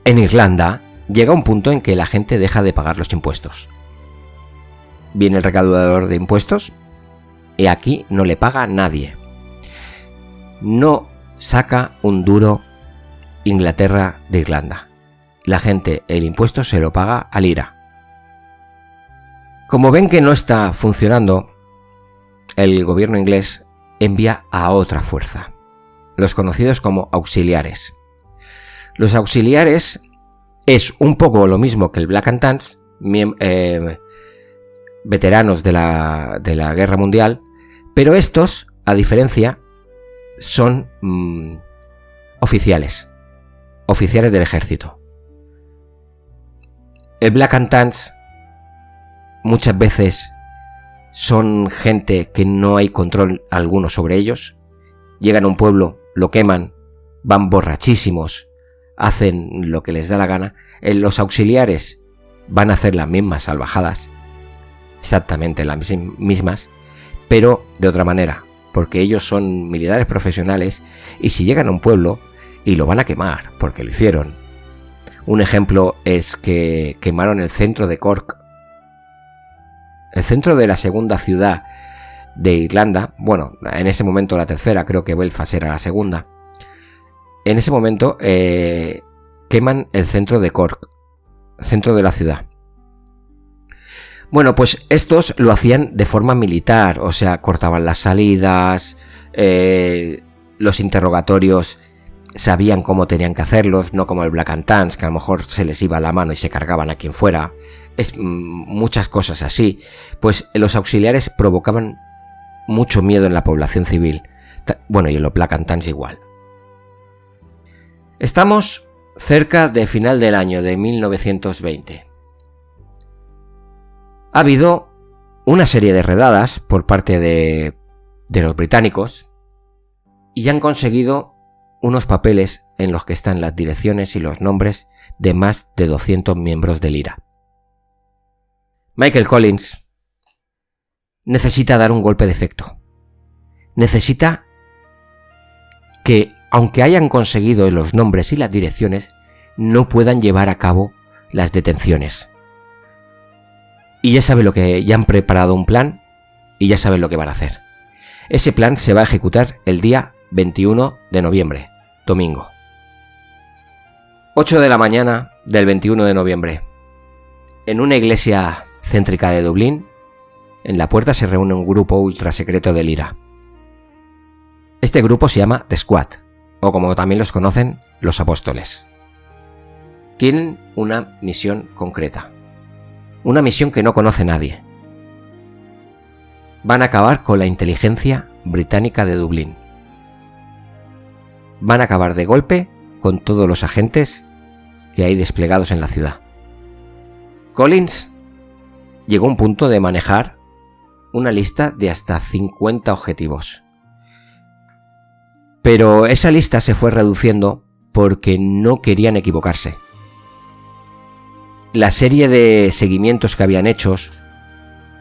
S2: Irlanda llega a un punto en que la gente deja de pagar los impuestos. Viene el recaudador de impuestos y aquí no le paga a nadie. No saca un duro Inglaterra de Irlanda. La gente el impuesto se lo paga al IRA. Como ven que no está funcionando, el gobierno inglés envía a otra fuerza, los conocidos como auxiliares. Los auxiliares es un poco lo mismo que el Black and Tans, veteranos de la Guerra Mundial, pero estos, a diferencia, son oficiales del ejército. El Black and Tans muchas veces son gente que no hay control alguno sobre ellos. Llegan a un pueblo, lo queman, van borrachísimos, hacen lo que les da la gana. Los auxiliares van a hacer las mismas salvajadas, exactamente las mismas, pero de otra manera, porque ellos son militares profesionales y si llegan a un pueblo y lo van a quemar, porque lo hicieron. Un ejemplo es que quemaron el centro de Cork, el centro de la segunda ciudad de Irlanda. Bueno, en ese momento la tercera, creo que Belfast era la segunda. En ese momento queman el centro de Cork, centro de la ciudad. Bueno, pues estos lo hacían de forma militar, o sea, cortaban las salidas, los interrogatorios sabían cómo tenían que hacerlos, no como el Black and Tans, que a lo mejor se les iba la mano y se cargaban a quien fuera. Muchas cosas así. Pues los auxiliares provocaban mucho miedo en la población civil. Bueno, y en los Black and Tans igual. Estamos cerca de final del año de 1920. Ha habido una serie de redadas por parte de los británicos y han conseguido unos papeles en los que están las direcciones y los nombres de más de 200 miembros del IRA. Michael Collins necesita dar un golpe de efecto. Necesita que, aunque hayan conseguido los nombres y las direcciones, no puedan llevar a cabo las detenciones. Y ya han preparado un plan y ya saben lo que van a hacer. Ese plan se va a ejecutar el día 21 de noviembre, domingo. 8 de la mañana del 21 de noviembre. En una iglesia céntrica de Dublín, en la puerta se reúne un grupo ultra secreto del IRA. Este grupo se llama The Squad, o como también los conocen, los apóstoles. Tienen una misión concreta. Una misión que no conoce nadie. van a acabar con la inteligencia británica de Dublín. Van a acabar de golpe con todos los agentes que hay desplegados en la ciudad. Collins llegó a un punto de manejar una lista de hasta 50 objetivos. Pero esa lista se fue reduciendo porque no querían equivocarse. La serie de seguimientos que habían hecho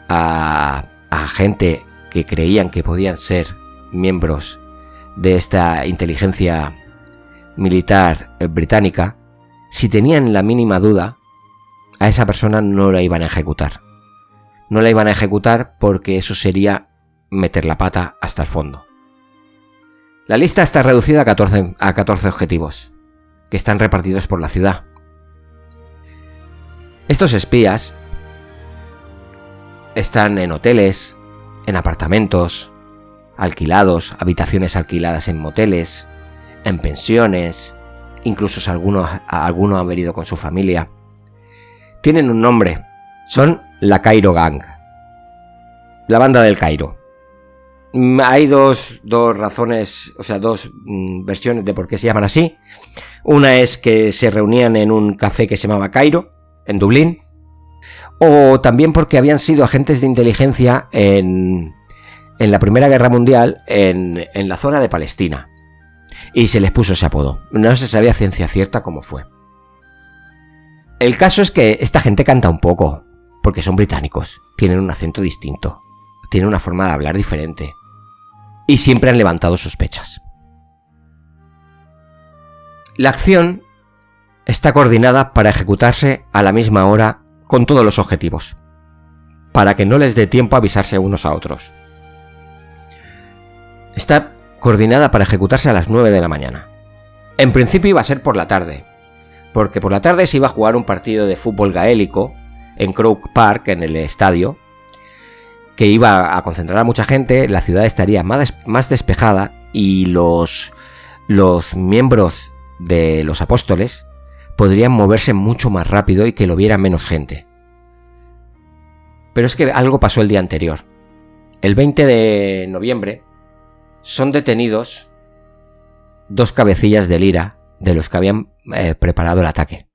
S2: a gente que creían que podían ser miembros de esta inteligencia militar británica, si tenían la mínima duda, a esa persona no la iban a ejecutar. No la iban a ejecutar porque eso sería meter la pata hasta el fondo. La lista está reducida a 14 objetivos, que están repartidos por la ciudad. Estos espías están en hoteles, en apartamentos alquilados, habitaciones alquiladas en moteles, en pensiones, incluso algunos han venido con su familia. Tienen un nombre, son la Cairo Gang, la banda del Cairo. Hay dos razones, o sea, dos versiones de por qué se llaman así. Una es que se reunían en un café que se llamaba Cairo, en Dublín, o también porque habían sido agentes de inteligencia en la Primera Guerra Mundial en la zona de Palestina, y se les puso ese apodo. No se sabía ciencia cierta cómo fue. El caso es que esta gente canta un poco, porque son británicos, tienen un acento distinto, tienen una forma de hablar diferente, y siempre han levantado sospechas. La acción está coordinada para ejecutarse a la misma hora con todos los objetivos, para que no les dé tiempo a avisarse unos a otros. Está coordinada para ejecutarse a las 9 de la mañana. En principio iba a ser por la tarde, porque por la tarde se iba a jugar un partido de fútbol gaélico en Croke Park, en el estadio, que iba a concentrar a mucha gente, la ciudad estaría más despejada y los miembros de los apóstoles podrían moverse mucho más rápido y que lo viera menos gente. Pero es que algo pasó el día anterior. El 20 de noviembre son detenidos 2 cabecillas del IRA de los que habían preparado el ataque.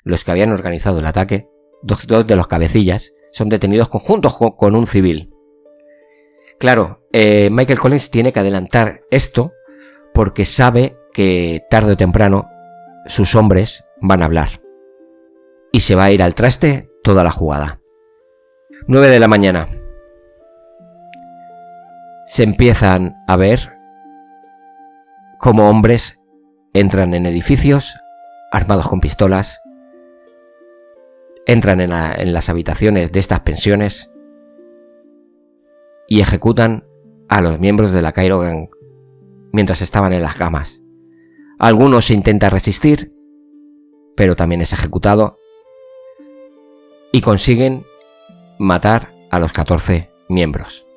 S2: Los que habían organizado el ataque, dos de los cabecillas, son detenidos juntos con un civil. Claro, Michael Collins tiene que adelantar esto porque sabe que tarde o temprano sus hombres van a hablar. Y se va a ir al traste toda la jugada. 9 de la mañana. Se empiezan a ver cómo hombres entran en edificios armados con pistolas, entran en las habitaciones de estas pensiones y ejecutan a los miembros de la Cairo Gang mientras estaban en las camas. Algunos intentan resistir, pero también es ejecutado y consiguen matar a los 14 miembros.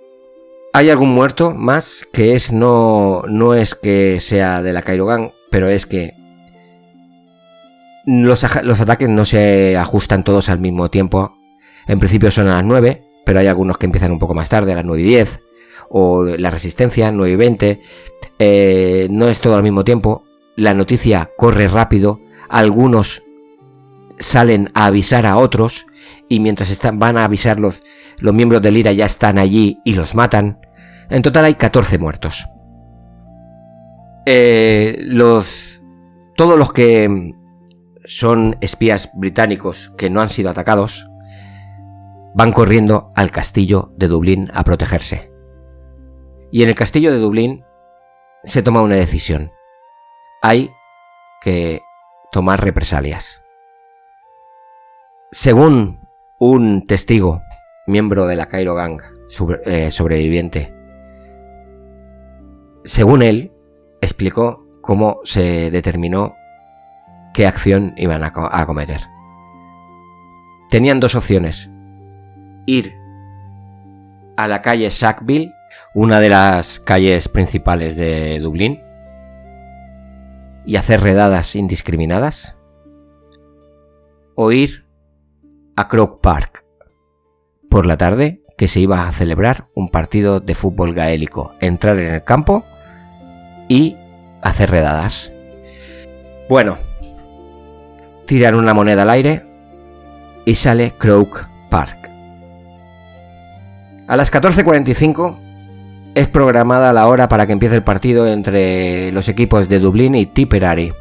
S2: Hay algún muerto más que no es que sea de la Cairo Gang, pero es que los ataques no se ajustan todos al mismo tiempo. En principio son a las 9, pero hay algunos que empiezan un poco más tarde, a las 9 y 10, o la resistencia, 9 y 20. No es todo al mismo tiempo. La noticia corre rápido, algunos salen a avisar a otros, y mientras van a avisar los miembros del IRA ya están allí y los matan. En total hay 14 muertos. Todos los que son espías británicos que no han sido atacados van corriendo al castillo de Dublín a protegerse. Y en el castillo de Dublín se toma una decisión. Hay que tomar represalias. Según un testigo, miembro de la Cairo Gang, sobreviviente, según él, explicó cómo se determinó qué acción iban a cometer. Tenían 2 opciones: ir a la calle Sackville, una de las calles principales de Dublín, y hacer redadas indiscriminadas, o ir a Croke Park por la tarde, que se iba a celebrar un partido de fútbol gaélico, entrar en el campo y hacer redadas. Bueno, tiran una moneda al aire y sale Croke Park. A las 14:45 es programada la hora para que empiece el partido entre los equipos de Dublín y Tipperary.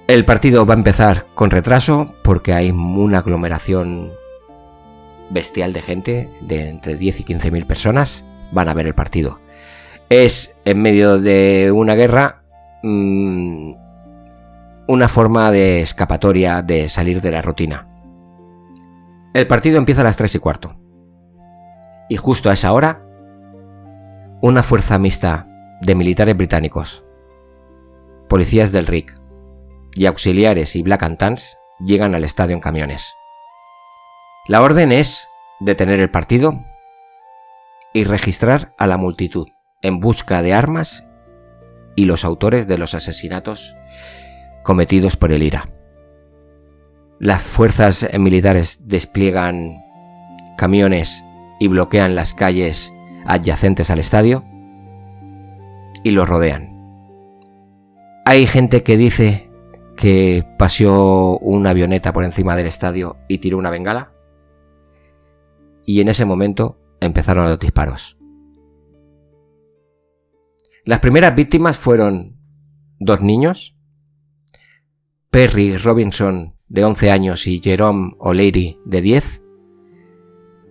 S2: El partido va a empezar con retraso porque hay una aglomeración bestial de gente, de entre 10 y 15.000 personas van a ver el partido. Es en medio de una guerra, una forma de escapatoria, de salir de la rutina. El partido empieza a las 3:15 y justo a esa hora una fuerza mixta de militares británicos, policías del RIC y auxiliares y Black and Tans llegan al estadio en camiones. La orden es detener el partido y registrar a la multitud en busca de armas y los autores de los asesinatos cometidos por el IRA. Las fuerzas militares despliegan camiones y bloquean las calles adyacentes al estadio y lo rodean. Hay gente que dice que paseó una avioneta por encima del estadio y tiró una bengala, y en ese momento empezaron los disparos. Las primeras víctimas fueron 2 niños, Perry Robinson de 11 años y Jerome O'Leary de 10.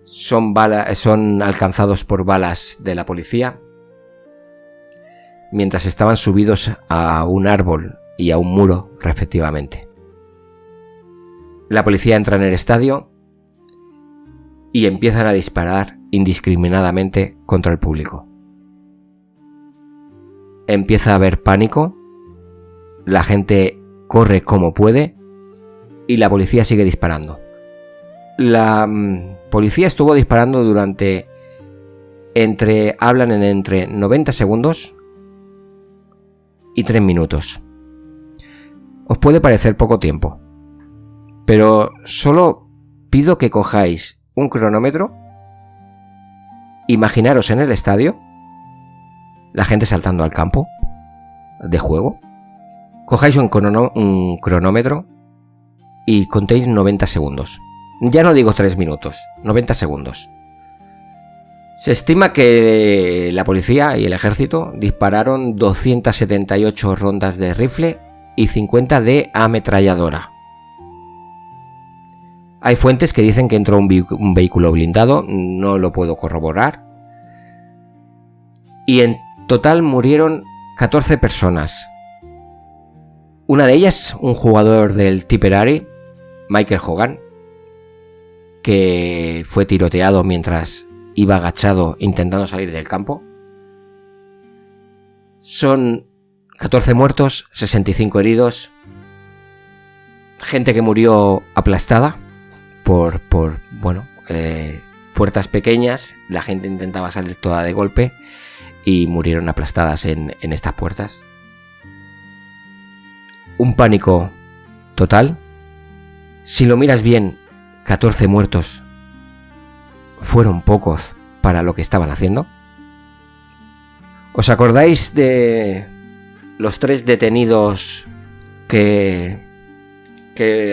S2: Son alcanzados por balas de la policía mientras estaban subidos a un árbol y a un muro respectivamente. La policía entra en el estadio y empiezan a disparar indiscriminadamente contra el público. Empieza a haber pánico, la gente corre como puede y la policía sigue disparando. La policía estuvo disparando durante entre 90 segundos y 3 minutos. Os puede parecer poco tiempo, pero solo pido que cojáis un cronómetro. Imaginaros en el estadio, la gente saltando al campo de juego. Cojáis un cronómetro y contéis 90 segundos. Ya no digo 3 minutos, 90 segundos. Se estima que la policía y el ejército dispararon 278 rondas de rifle y 50 de ametralladora. Hay fuentes que dicen que entró un vehículo blindado, no lo puedo corroborar. Y en total murieron 14 personas. Una de ellas, un jugador del Tipperary, Michael Hogan, que fue tiroteado mientras iba agachado intentando salir del campo. Son 14 muertos, 65 heridos, gente que murió aplastada por puertas pequeñas. La gente intentaba salir toda de golpe y murieron aplastadas en estas puertas. Un pánico total. Si lo miras bien, 14 muertos fueron pocos para lo que estaban haciendo. ¿Os acordáis de los 3 detenidos que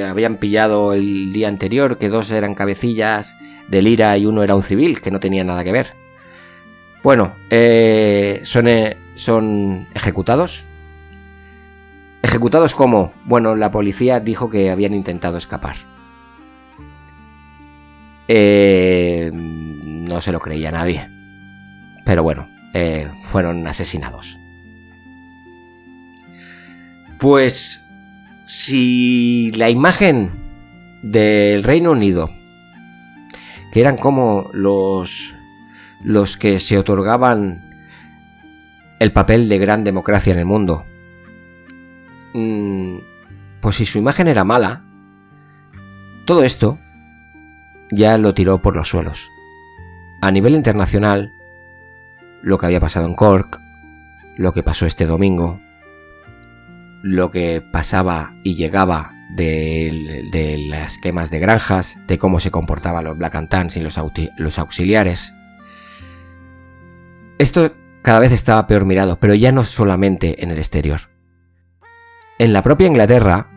S2: habían pillado el día anterior? Que 2 eran cabecillas del IRA y 1 era un civil, que no tenía nada que ver. Bueno, son ejecutados. ¿Ejecutados cómo? Bueno, la policía dijo que habían intentado escapar. No se lo creía nadie. Pero bueno, fueron asesinados. Pues si la imagen del Reino Unido, que eran como los que se otorgaban el papel de gran democracia en el mundo, pues si su imagen era mala, todo esto ya lo tiró por los suelos. A nivel internacional, lo que había pasado en Cork, lo que pasó este domingo, lo que pasaba y llegaba de las quemas de granjas, de cómo se comportaban los Black and Tans y los auxiliares. Esto cada vez estaba peor mirado, pero ya no solamente en el exterior. En la propia Inglaterra,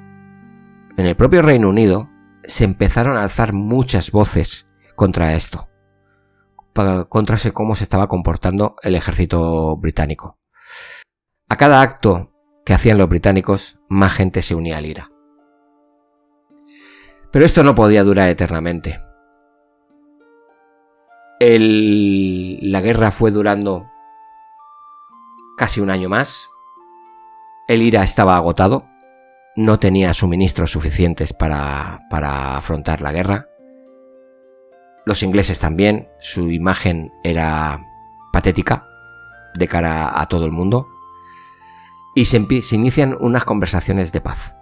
S2: en el propio Reino Unido, se empezaron a alzar muchas voces contra esto, contra cómo se estaba comportando el ejército británico. A cada acto que hacían los británicos, más gente se unía al IRA. Pero esto no podía durar eternamente. La guerra fue durando casi un año más. El IRA estaba agotado, no tenía suministros suficientes para afrontar la guerra. Los ingleses también, su imagen era patética de cara a todo el mundo. Y se inician unas conversaciones de paz.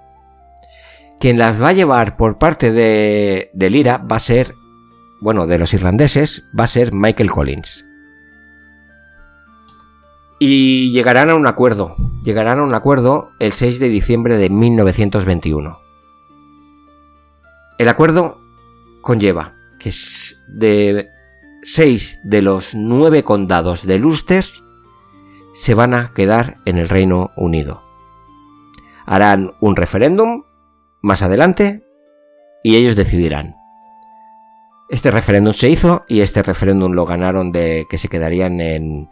S2: Quien las va a llevar por parte del IRA va a ser, de los irlandeses, va a ser Michael Collins. Y llegarán a un acuerdo el 6 de diciembre de 1921. El acuerdo conlleva que de 6 de los 9 condados del Ulster se van a quedar en el Reino Unido. Harán un referéndum más adelante y ellos decidirán. Este referéndum se hizo y este referéndum lo ganaron de que se quedarían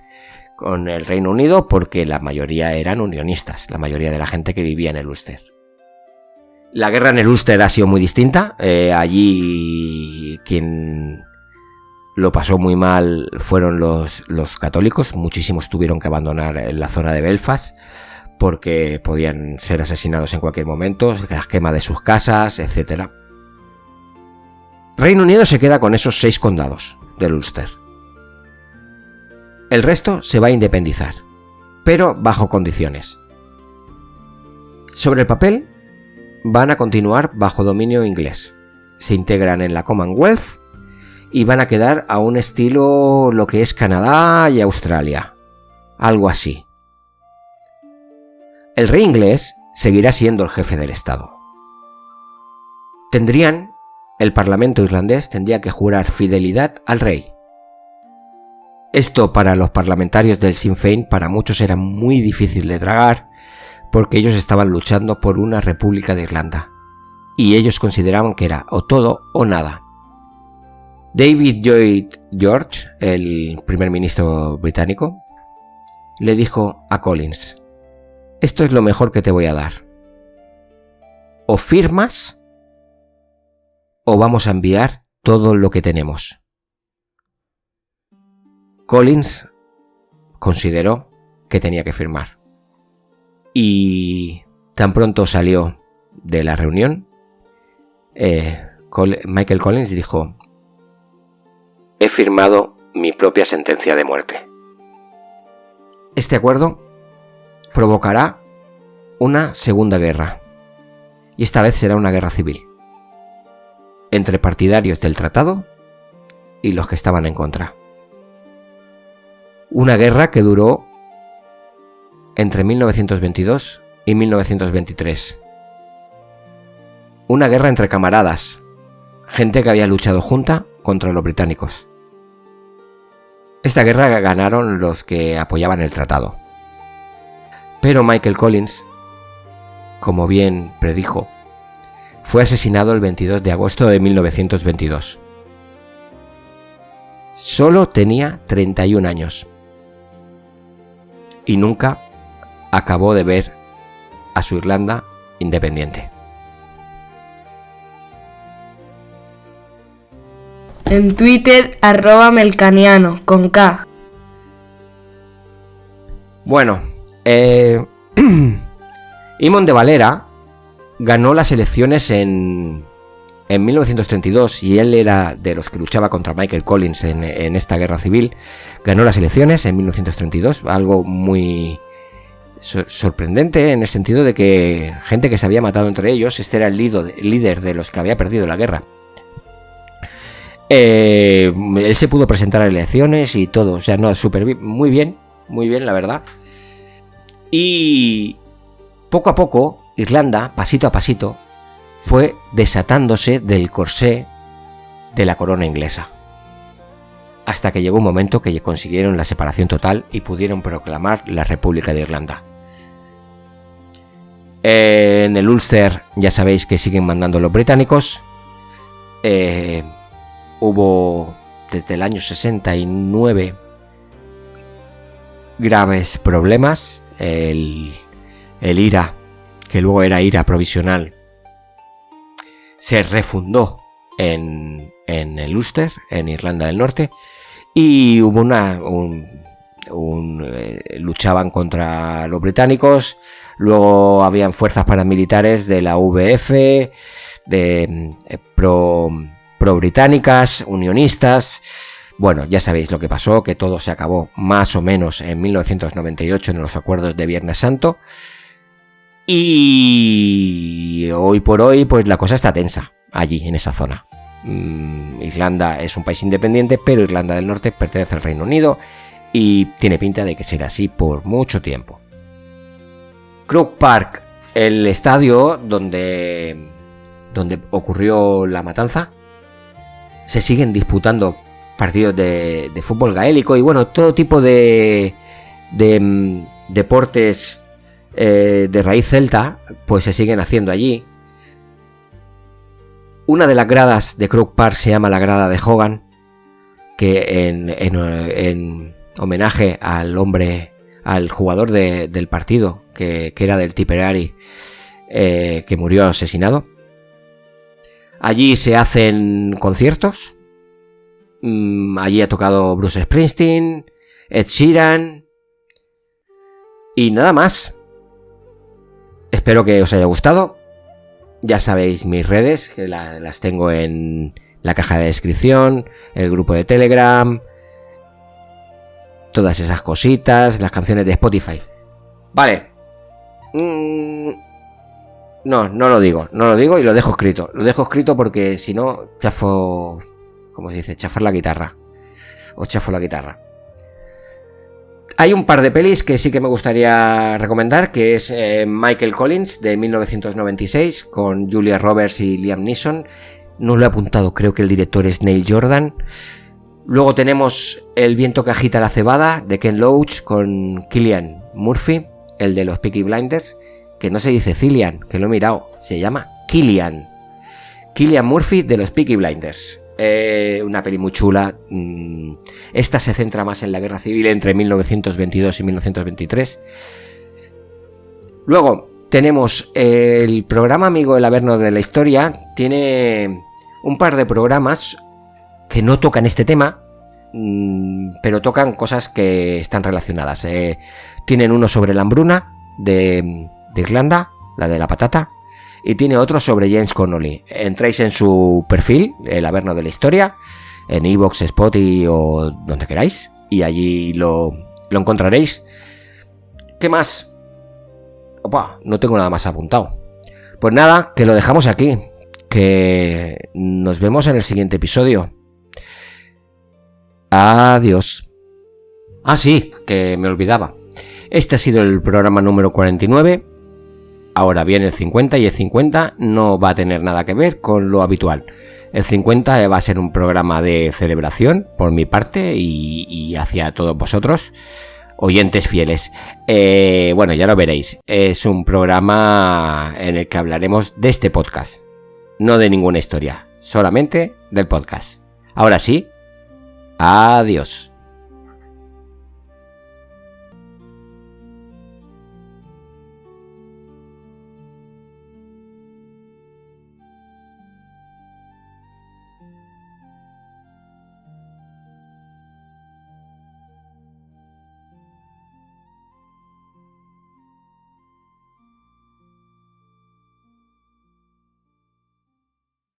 S2: con el Reino Unido porque la mayoría eran unionistas, la mayoría de la gente que vivía en el Ulster. La guerra en el Ulster ha sido muy distinta. Allí quien lo pasó muy mal fueron los católicos. Muchísimos tuvieron que abandonar la zona de Belfast porque podían ser asesinados en cualquier momento, la quema de sus casas, etc. Reino Unido se queda con esos 6 condados del Ulster. El resto se va a independizar, pero bajo condiciones. Sobre el papel, van a continuar bajo dominio inglés. Se integran en la Commonwealth y van a quedar a un estilo lo que es Canadá y Australia. Algo así. El rey inglés seguirá siendo el jefe del Estado. El Parlamento irlandés tendría que jurar fidelidad al rey. Esto para los parlamentarios del Sinn Féin, para muchos era muy difícil de tragar, porque ellos estaban luchando por una república de Irlanda, y ellos consideraban que era o todo o nada. David Lloyd George, el primer ministro británico, le dijo a Collins: esto es lo mejor que te voy a dar. O firmas o vamos a enviar todo lo que tenemos. Collins consideró que tenía que firmar. Y tan pronto salió de la reunión, Michael Collins dijo: he firmado mi propia sentencia de muerte. Este acuerdo provocará una segunda guerra, y esta vez será una guerra civil, entre partidarios del tratado y los que estaban en contra. Una guerra que duró entre 1922 y 1923. Una guerra entre camaradas, gente que había luchado junta contra los británicos. Esta guerra ganaron los que apoyaban el tratado. Pero Michael Collins, como bien predijo, fue asesinado el 22 de agosto de 1922. Solo tenía 31 años. Y nunca acabó de ver a su Irlanda independiente.
S3: En Twitter, @melcaniano, con K.
S2: Bueno, Eamon de Valera ganó las elecciones en 1932 y él era de los que luchaba contra Michael Collins en esta guerra civil. Ganó las elecciones en 1932, algo muy sorprendente en el sentido de que gente que se había matado entre ellos, este era el líder de los que había perdido la guerra. Él se pudo presentar a elecciones y todo, o sea, no, súper bien, muy bien, la verdad. Y poco a poco, Irlanda, pasito a pasito, fue desatándose del corsé de la corona inglesa, hasta que llegó un momento que consiguieron la separación total y pudieron proclamar la República de Irlanda. En el Ulster ya sabéis que siguen mandando los británicos. Hubo desde el año 69 graves problemas. El IRA, que luego era IRA provisional, se refundó en el Ulster, en Irlanda del Norte, y hubo luchaban contra los británicos. Luego habían fuerzas paramilitares de la VF, de pro británicas, unionistas. Bueno, ya sabéis lo que pasó, que todo se acabó más o menos en 1998 en los acuerdos de Viernes Santo. Y hoy por hoy, pues la cosa está tensa allí, en esa zona. Irlanda es un país independiente, pero Irlanda del Norte pertenece al Reino Unido y tiene pinta de que será así por mucho tiempo. Croke Park, el estadio donde ocurrió la matanza, se siguen disputando partidos de fútbol gaélico y bueno, todo tipo de deportes de raíz celta, pues se siguen haciendo allí. Una de las gradas de Croke Park se llama la grada de Hogan, que en homenaje al jugador del partido, que era del Tipperary, que murió asesinado. Allí se hacen conciertos. Allí ha tocado Bruce Springsteen, Ed Sheeran y nada más. Espero que os haya gustado. Ya sabéis mis redes, que las tengo en la caja de descripción, el grupo de Telegram, todas esas cositas, las canciones de Spotify. Vale. No lo digo y lo dejo escrito. Lo dejo escrito porque si no, chafo, ¿cómo se dice? Chafar la guitarra. O chafo la guitarra. Hay un par de pelis que sí que me gustaría recomendar, que es Michael Collins, de 1996, con Julia Roberts y Liam Neeson. No lo he apuntado, creo que el director es Neil Jordan. Luego tenemos El viento que agita la cebada, de Ken Loach, con Cillian Murphy, el de los Peaky Blinders, que no se dice Cillian, que lo he mirado, se llama Cillian Murphy, de los Peaky Blinders. Una peli muy chula. Esta se centra más en la guerra civil entre 1922 y 1923. Luego tenemos el programa Amigo del Averno de la Historia. Tiene un par de programas que no tocan este tema, pero tocan cosas que están relacionadas. Tienen uno sobre la hambruna de Irlanda, la de la patata, y tiene otro sobre James Connolly. Entráis en su perfil, el Averno de la Historia, en iVoox, Spotify o donde queráis, y allí lo encontraréis. ¿Qué más? Opa, no tengo nada más apuntado. Pues nada, que lo dejamos aquí, que nos vemos en el siguiente episodio. Adiós. Ah, sí, que me olvidaba. Este ha sido el programa número 49. Ahora viene el 50 y el 50 no va a tener nada que ver con lo habitual. El 50 va a ser un programa de celebración por mi parte y hacia todos vosotros, oyentes fieles. Bueno, ya lo veréis. Es un programa en el que hablaremos de este podcast. No de ninguna historia, solamente del podcast. Ahora sí, adiós.